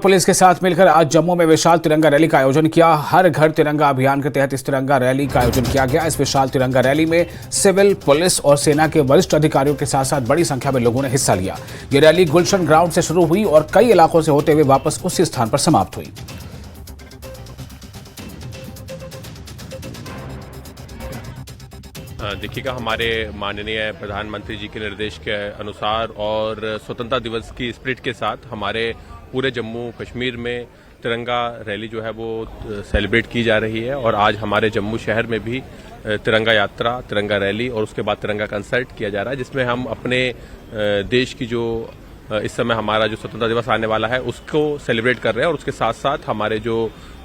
Police के साथ मिलकर आज जम्मू में विशाल तिरंगा रैली का आयोजन किया। हर घर तिरंगा अभियान के तहत इस तिरंगा रैली का आयोजन किया गया। इस विशाल तिरंगा रैली में सिविल, पुलिस और सेना के वरिष्ठ अधिकारियों के साथ साथ बड़ी संख्या में लोगों ने हिस्सा लिया। ये रैली गुलशन ग्राउंड से शुरू हुई और कई इलाकों से होते हुए वापस उसी स्थान पर समाप्त हुई। देखिएगा, हमारे माननीय प्रधानमंत्री जी के निर्देश के अनुसार और स्वतंत्रता दिवस की स्पिरिट के साथ हमारे पूरे जम्मू कश्मीर में तिरंगा रैली जो है वो सेलिब्रेट की जा रही है। और आज हमारे जम्मू शहर में भी तिरंगा यात्रा, तिरंगा रैली और उसके बाद तिरंगा कंसर्ट किया जा रहा है, जिसमें हम अपने देश की जो इस समय हमारा जो स्वतंत्रता दिवस आने वाला है उसको सेलिब्रेट कर रहे हैं। और उसके साथ साथ हमारे जो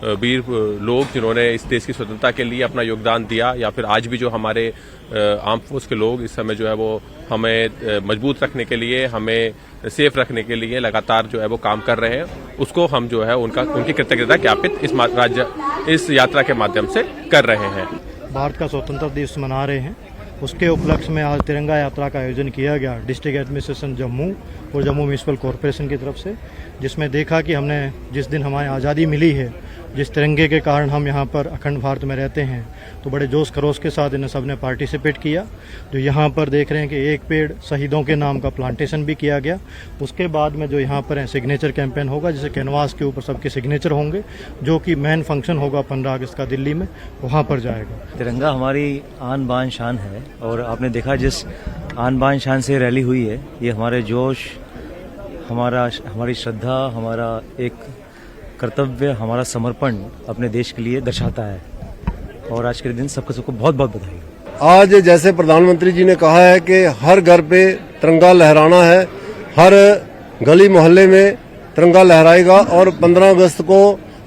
वीर लोग जिन्होंने इस देश की स्वतंत्रता के लिए अपना योगदान दिया, या फिर आज भी जो हमारे आर्म फोर्स के लोग इस समय जो है वो हमें मजबूत रखने के लिए, हमें सेफ रखने के लिए लगातार जो है वो काम कर रहे हैं, उसको हम जो है उनकी कृतज्ञता ज्ञापित इस यात्रा के माध्यम से कर रहे हैं। भारत का स्वतंत्रता दिवस मना रहे हैं, उसके उपलक्ष्य में आज तिरंगा यात्रा का आयोजन किया गया डिस्ट्रिक्ट एडमिनिस्ट्रेशन जम्मू और जम्मू म्यूनिसिपल कॉरपोरेशन की तरफ से, जिसमें देखा कि हमने जिस दिन हमारी आज़ादी मिली है, जिस तिरंगे के कारण हम यहाँ पर अखंड भारत में रहते हैं, तो बड़े जोश खरोश के साथ इन्हें सबने पार्टिसिपेट किया। जो यहाँ पर देख रहे हैं कि एक पेड़ शहीदों के नाम का प्लांटेशन भी किया गया। उसके बाद में जो यहाँ पर है सिग्नेचर कैंपेन होगा, जिसे कैनवास के ऊपर सबके सिग्नेचर होंगे, जो कि मेन फंक्शन होगा 15 अगस्त का दिल्ली में, वहाँ पर जाएगा। तिरंगा हमारी आन बान शान है और आपने देखा जिस आन बान शान से रैली हुई है, ये हमारे जोश, हमारी श्रद्धा, हमारा एक कर्तव्य, हमारा समर्पण अपने देश के लिए दर्शाता है। और आज के दिन सबको बहुत बहुत बधाई। आज जैसे प्रधानमंत्री जी ने कहा है कि हर घर पे तिरंगा लहराना है, हर गली मोहल्ले में तिरंगा लहराएगा और 15 अगस्त को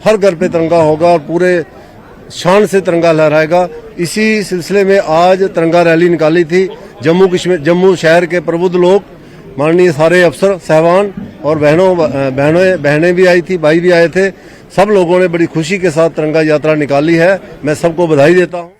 हर घर पे तिरंगा होगा और पूरे शान से तिरंगा लहराएगा। इसी सिलसिले में आज तिरंगा रैली निकाली थी। जम्मू शहर के प्रबुद्ध लोग, माननीय सारे अफसर साहबान और बहनें भी आई थी, भाई भी आए थे। सब लोगों ने बड़ी खुशी के साथ तिरंगा यात्रा निकाली है। मैं सबको बधाई देता हूँ।